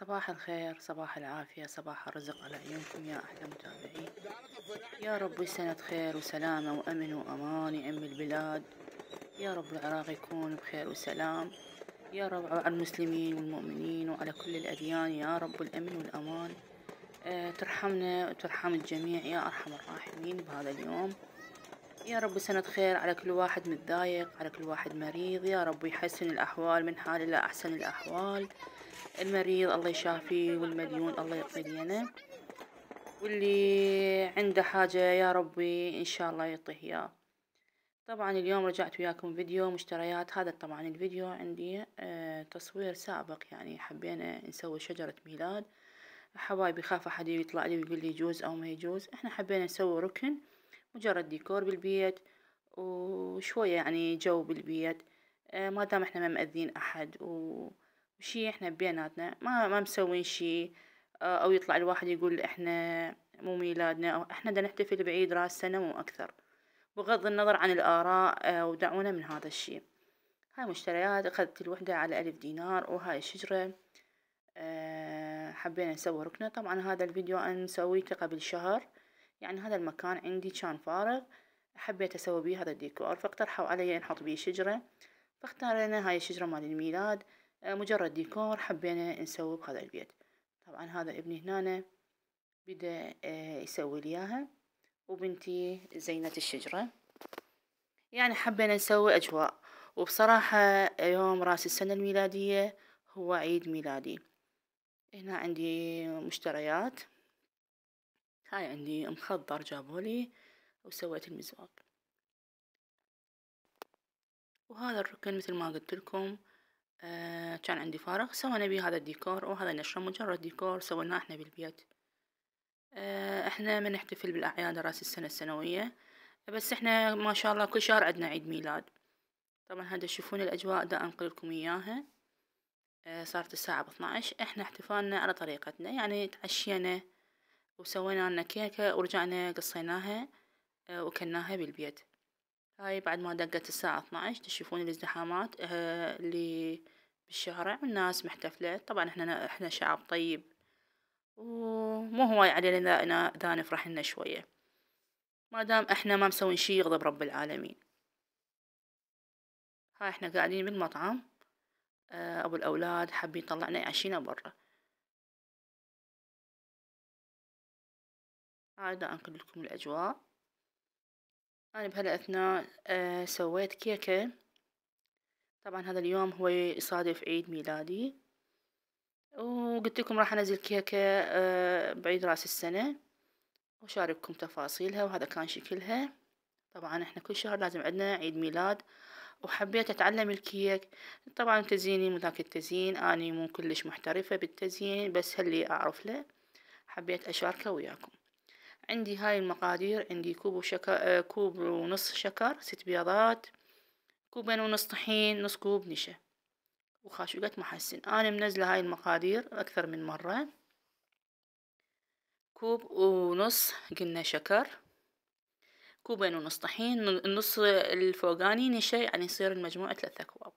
صباح الخير، صباح العافية، صباح الرزق على عيونكم يا أحلى متابعين. يا رب سنة خير وسلامة وأمن وأمان يعم البلاد. يا رب العراق يكون بخير وسلام. يا رب على المسلمين والمؤمنين وعلى كل الأديان، يا رب الأمن والأمان. ترحمنا وترحم الجميع يا أرحم الراحمين بهذا اليوم. يا رب سنة خير على كل واحد متضايق، على كل واحد مريض، يا رب يحسن الأحوال من حال إلى أحسن الأحوال. المريض الله يشافيه، والمديون الله يقضي دينه، واللي عنده حاجة يا ربي إن شاء الله يعطيه إياه. طبعا اليوم رجعت وياكم فيديو مشتريات. هذا طبعا الفيديو عندي تصوير سابق، يعني حبينا نسوي شجرة ميلاد. حبايبي خاف أحد يطلع لي ويقول لي يجوز أو ما يجوز. احنا حبينا نسوي ركن، مجرد ديكور بالبيت وشوية يعني جو بالبيت. ما دام احنا ما مأذين أحد وشي احنا بيناتنا ما مسوين شي. أو يطلع الواحد يقول احنا مو ميلادنا أو احنا دا نحتفل بعيد رأس سنة مو أكثر، بغض النظر عن الآراء. ودعونا من هذا الشي. هاي مشتريات، أخذت الوحدة على 1000 دينار. وهاي الشجرة حبينا نسوي ركنة. طبعا هذا الفيديو أنا سويته قبل شهر، يعني هذا المكان عندي كان فارغ، حبيت أسوي بيه هذا الديكور، فاقترحوا علي نحط بيه شجرة، فاختارينا هاي الشجرة مال الميلاد. مجرد ديكور حبينا نسوي بهذا البيت. طبعا هذا ابني هنا بدأ يسوي لي إياها، وبنتي زينت الشجرة. يعني حبينا نسوي أجواء. وبصراحة يوم رأس السنة الميلادية هو عيد ميلادي. هنا عندي مشتريات. هاي عندي مخضر جابولي وسويت المزواج. وهذا الركن مثل ما قلت لكم كان عندي فارغ، سوينا بيه هذا الديكور. وهذا النشرة مجرد ديكور سويناه احنا بالبيت. احنا ما نحتفل بالأعياد رأس السنة السنوية، بس احنا ما شاء الله كل شهر عندنا عيد ميلاد. طبعا هذا تشوفون الأجواء دا أنقل لكم إياها. صارت الساعة 12. احنا احتفالنا على طريقتنا، يعني تعشينا وسوينا لنا كيكة ورجعنا قصيناها وكلناها بالبيت. هاي بعد ما دقت الساعة 12 تشوفون الازدحامات اللي بالشارع والناس محتفلة. طبعا احنا شعب طيب ومو هواي علينا إذا نفرح لنا شوية، ما دام احنا ما مسوين شي يغضب رب العالمين. هاي احنا قاعدين بالمطعم. ابو الاولاد حب يطلعنا يعشينا برا. هاي دا انقل لكم الاجواء. انا بهالاثناء سويت كيكة. طبعا هذا اليوم هو يصادف عيد ميلادي، وقلت لكم راح انزل كيكة بعيد راس السنة وشارككم تفاصيلها. وهذا كان شكلها. طبعا احنا كل شهر لازم عندنا عيد ميلاد، وحبيت اتعلم الكيك. طبعا تزييني مو ذاك التزيين، اني مو كلش محترفة بالتزيين، بس هاللي اعرف له حبيت اشاركه وياكم. عندي هاي المقادير. عندي كوب وشكر، كوب ونص شكر، 6 بيضات، كوبين ونص طحين، نص كوب نشا، وخاشوقة محسن. انا منزلة هاي المقادير اكثر من مرة. كوب ونص قلنا شكر، كوبين ونص طحين، النص الفوقاني نشا، يعني يصير المجموع 3 أكواب.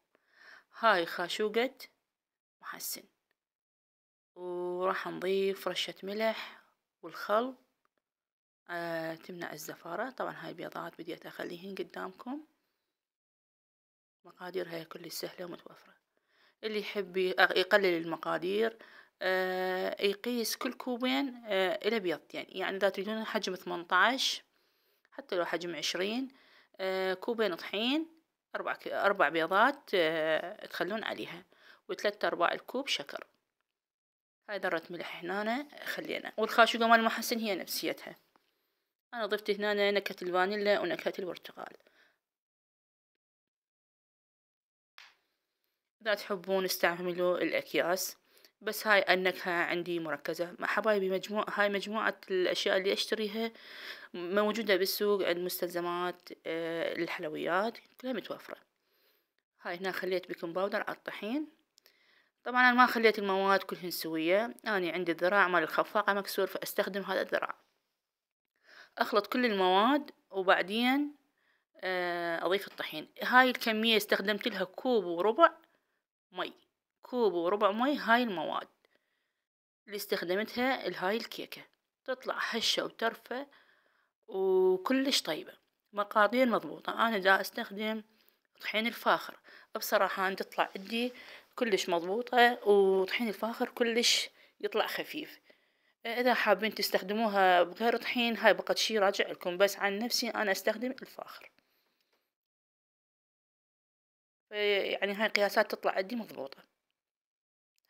هاي خاشوقة محسن. وراح نضيف رشة ملح والخل تمنع الزفارة. طبعا هاي بيضات بديت اخليهن قدامكم. مقادير هاي كلش سهلة ومتوفرة. اللي يحب يقلل المقادير يقيس كل كوبين الى بيضتين. يعني اذا تريدون حجم 18، حتى لو حجم 20، كوبين طحين، 4 بيضات تخلون عليها، و3/4 الكوب شكر. هاي ذرة ملح هنا خلينا. والخاشوقة مال المحسن هي نفسيتها. انا ضفت هنا نكهة الفانيلا ونكهة البرتقال. إذا تحبون استعملوا الأكياس، بس هاي النكهة عندي مركزة. حبايبي هاي مجموعة الأشياء اللي أشتريها موجودة بالسوق عند مستلزمات الحلويات كلها متوفرة. هاي هنا خليت بيكنج باودر على الطحين. طبعا أنا ما خليت المواد كلهن سوية، أنا عندي الذراع مال الخفاقة مكسور فأستخدم هذا الذراع. أخلط كل المواد وبعدين أضيف الطحين. هاي الكمية استخدمت لها كوب وربع مي. كوب وربع مي هاي المواد. اللي استخدمتها لهاي الكيكة، تطلع هشة وترفة وكلش طيبة. مقادير مضبوطة، أنا دا أستخدم طحين الفاخر، بصراحة أن تطلع عندي كلش مضبوطة، وطحين الفاخر كلش يطلع خفيف. إذا حابين تستخدموها بغير طحين هاي بقت شي راجع لكم، بس عن نفسي أنا أستخدم الفاخر. يعني هاي قياسات تطلع عندي مضبوطة.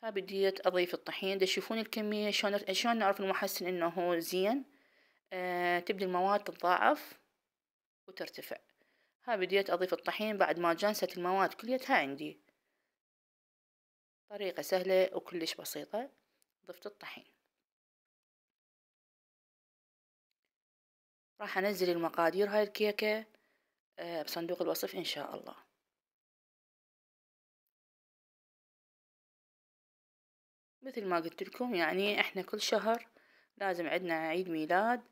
ها بديت أضيف الطحين، تشوفون الكمية شلون نعرف المحسن إنه هو زين. تبدي المواد تتضاعف وترتفع. ها بديت أضيف الطحين بعد ما جانست المواد كليتها عندي. طريقة سهلة وكلش بسيطة. ضفت الطحين، راح أنزل المقادير هاي الكيكة بصندوق الوصف إن شاء الله. مثل ما قلت لكم يعني إحنا كل شهر لازم عندنا عيد ميلاد.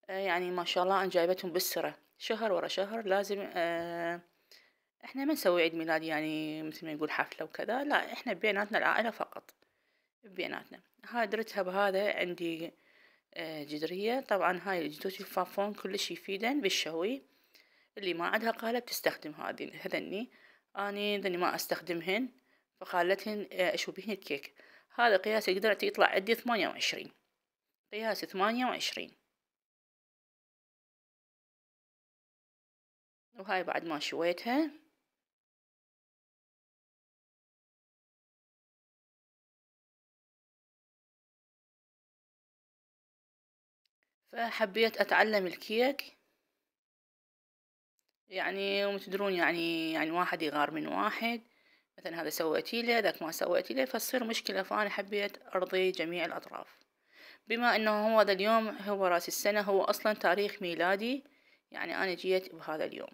يعني ما شاء الله أنا جايبتهم بالسرة، شهر ورا شهر لازم. إحنا ما نسوي عيد ميلاد يعني مثل ما نقول حفلة وكذا، لا إحنا بيناتنا العائلة فقط، بيناتنا. هاي درتها بهذا عندي جدرية. طبعا هاي الجدرية الفافون كلش يفيدن بالشوي. اللي ما عندها قالب تستخدم هذني. أني ذني ما أستخدمهن، فقالتهن أشو بهن الكيك. هذا قياس القدرة يطلع عندي 28، قياس 28. وهاي بعد ما شويتها فحبيت أتعلم الكيك. يعني وتدرون يعني واحد يغار من واحد، مثلا هذا سويتي له ذاك ما سويتي له، فتصير مشكلة. فأنا حبيت أرضي جميع الأطراف. بما أنه هو هذا اليوم هو رأس السنة، هو أصلا تاريخ ميلادي، يعني أنا جيت بهذا اليوم،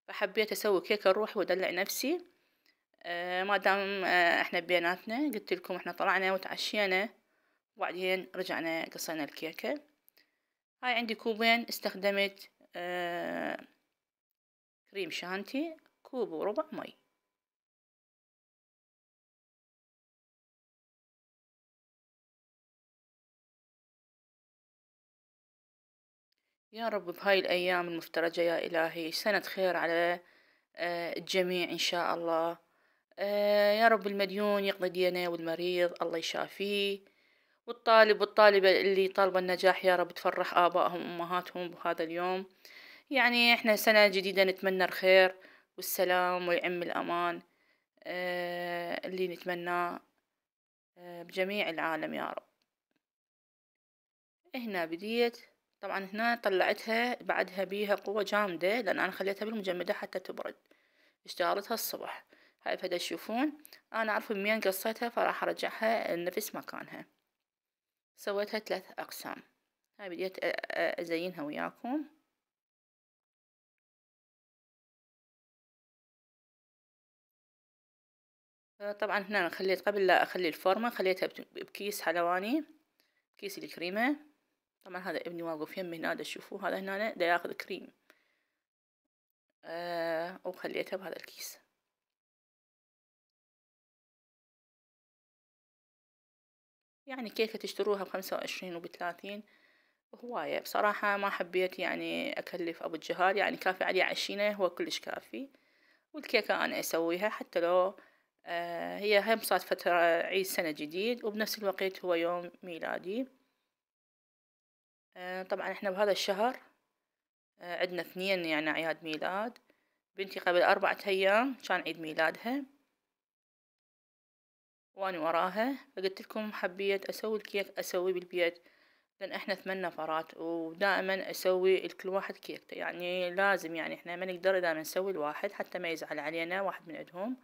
فحبيت أسوي كيكة روحي وأدلع نفسي. ما دام إحنا بيناتنا، قلت لكم إحنا طلعنا وتعشينا وبعدين رجعنا قصينا الكيكة. هاي عندي كوبين، استخدمت كريم شانتي كوب وربع مي. يا رب بهاي الأيام المفترجة يا إلهي سنة خير على الجميع إن شاء الله. يا رب المديون يقضي دينه، والمريض الله يشافيه، والطالب والطالبة اللي طالبة النجاح يا رب تفرح آبائهم وأمهاتهم بهذا اليوم. يعني إحنا سنة جديدة نتمنى الخير والسلام ويعم الأمان اللي نتمناه بجميع العالم يا رب. هنا بديت، طبعا هنا طلعتها بعدها بيها قوة جامدة لأن أنا خليتها بالمجمدة حتى تبرد. اشتغلتها الصبح. هاي فدا تشوفون أنا أعرف منين قصيتها، فراح أرجعها لنفس مكانها. سويتها 3 أقسام. هاي بديت أزينها وياكم. طبعا هنا خليت قبل لا أخلي الفورمة خليتها بكيس حلواني، كيس الكريمة. طبعا هذا ابني واقف يمي هنا تشوفوه، هذا هنا دا ياخذ كريم. وخليتها بهذا الكيس. يعني كيكة تشتروها ب25 وب30 هواية. بصراحة ما حبيت يعني أكلف أبو الجهال، يعني كافي عليه عشينة هو كلش كافي. والكيكة أنا أسويها حتى لو هي هم صارت فترة عيد سنة جديد، وبنفس الوقت هو يوم ميلادي. طبعا احنا بهذا الشهر عندنا 2 يعني أعياد ميلاد. بنتي قبل 4 أيام كان عيد ميلادها وأنا وراها، فقلت لكم حبيت أسوي الكيك أسويه بالبيت، لأن إحنا 8 نفرات ودائما أسوي لكل واحد كيكته. يعني لازم، يعني إحنا ما نقدر دائما نسوي الواحد حتى ما يزعل علينا واحد من عندهم،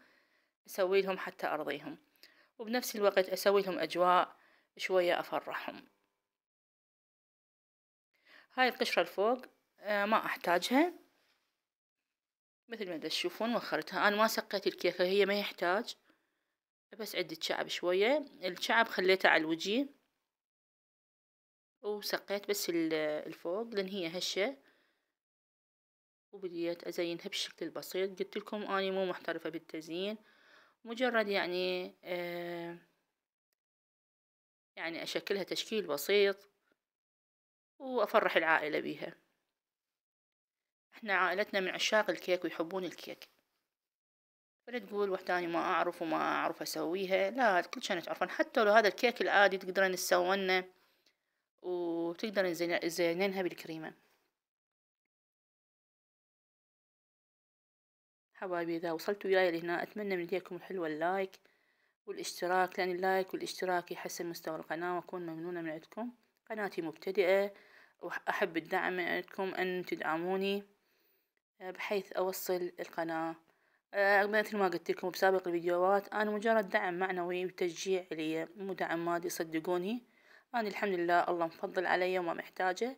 أسوي لهم حتى أرضيهم، وبنفس الوقت أسوي لهم أجواء شوية أفرحهم. هاي القشرة الفوق ما أحتاجها، مثل ما تشوفون وخرتها. أنا ما سقيت الكيكة، هي ما يحتاج، بس عندي شعب شوية. الشعب خليته على الوجه وسقيت بس الفوق لأن هي هشة، وبديت أزينها بشكل بسيط. قلت لكم أني مو محترفة بالتزيين، مجرد يعني يعني أشكلها تشكيل بسيط وأفرح العائلة بيها. احنا عائلتنا من عشاق الكيك ويحبون الكيك، فلا تقول وحداني ما أعرف وما أعرف أسويها، لا كل شي تعرفون، حتى لو هذا الكيك العادي تقدرين تسوينه وتقدرين تزينينها بالكريمة. حبايبي إذا وصلتوا وياي لهنا أتمنى من يديكم الحلوة اللايك والاشتراك، لأن اللايك والاشتراك يحسن مستوى القناة وأكون ممنونة من عندكم. قناتي مبتدئة وأحب الدعم من عندكم أن تدعموني بحيث أوصل القناة. مثل ما قلت لكم بسابق الفيديوهات، أنا مجرد دعم معنوي وتشجيع لي، مو دعم مادي صدقوني. أنا الحمد لله الله مفضل علي وما محتاجة،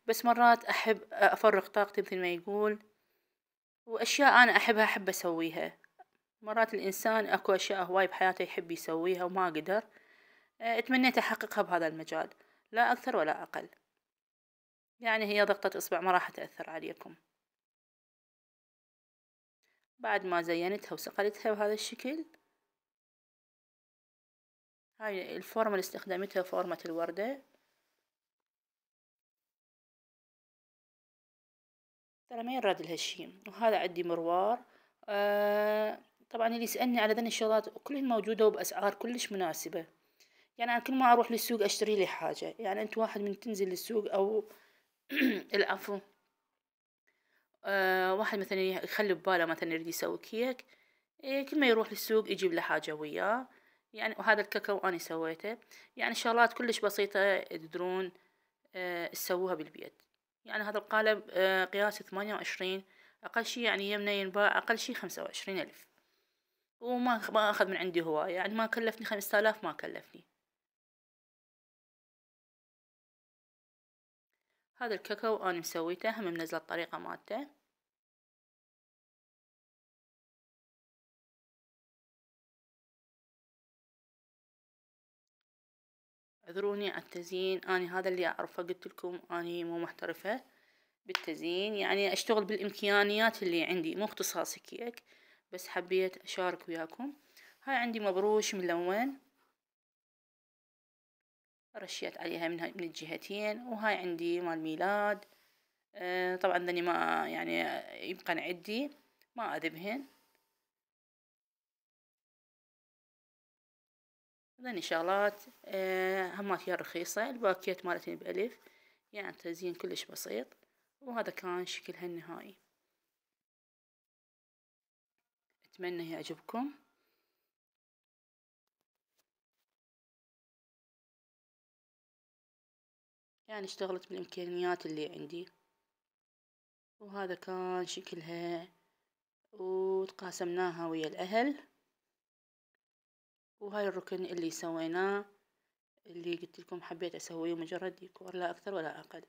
بس مرات أحب أفرغ طاقتي مثل ما يقول، وأشياء أنا أحبها أحب أسويها. مرات الإنسان أكو أشياء هواي بحياته يحب يسويها وما قدر، تمنيت أحققها بهذا المجال، لا أكثر ولا أقل. يعني هي ضغطة إصبع ما راح تأثر عليكم. بعد ما زينتها وسقلتها بهذا الشكل، هاي الفورمة اللي استخدمتها فورمة الوردة. ترى ما يراد لها شي. وهذا عندي مروار. طبعا اللي يسألني على ذني الشغلات كلهن موجودة وبأسعار كلش مناسبة. يعني أنا كل ما أروح للسوق أشتري لي حاجة، يعني أنت واحد من تنزل للسوق أو العفو، واحد مثلا يخلي بباله مثلا يريد يسوي كيك، كل ما يروح للسوق يجيب له حاجة وياه. يعني وهذا الكاكاو أنا سويته. يعني شغلات كلش بسيطة تقدرون تسووها بالبيت. يعني هذا القالب قياسه 28، أقل شي يعني يمنا ينباع أقل شي 25,000، وما أخذ من عندي هواية، يعني ما كلفني 5000، ما كلفني. هذا الكاكاو أنا مسويته، هم منزلة الطريقة مالته. اعذروني على التزيين، أنا هذا اللي أعرفه، قلت لكم أنا مو محترفة بالتزيين، يعني أشتغل بالإمكانيات اللي عندي، مو اختصاصي كيك، بس حبيت أشارك وياكم. هاي عندي مبروش ملون، رشيت عليها من الجهتين. وهاي عندي مال ميلاد. طبعا ذني ما يعني يبقى عندي ما أذبهن. ذني شغلات همات هي رخيصة، الباكيت مالتين بألف، يعني تزيين كلش بسيط. وهذا كان شكلها النهائي. أتمنى يعجبكم. يعني اشتغلت بالإمكانيات اللي عندي. وهذا كان شكلها، وتقاسمناها ويا الأهل. وهاي الركن اللي سويناه، اللي قلت لكم حبيت أسويه مجرد ديكور، لا أكثر ولا أقل.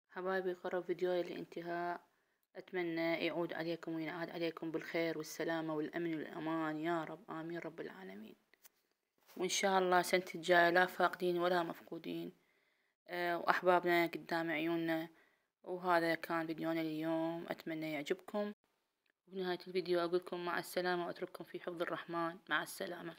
حبايبي قرب فيديوي للانتهاء، أتمنى يعود عليكم وينعاد عليكم بالخير والسلامة والأمن والأمان يا رب، آمين رب العالمين. وإن شاء الله سنة الجاية لا فاقدين ولا مفقودين، وأحبابنا قدام عيوننا. وهذا كان فيديونا اليوم، أتمنى يعجبكم. وبنهاية الفيديو أقولكم مع السلامة وأترككم في حفظ الرحمن. مع السلامة.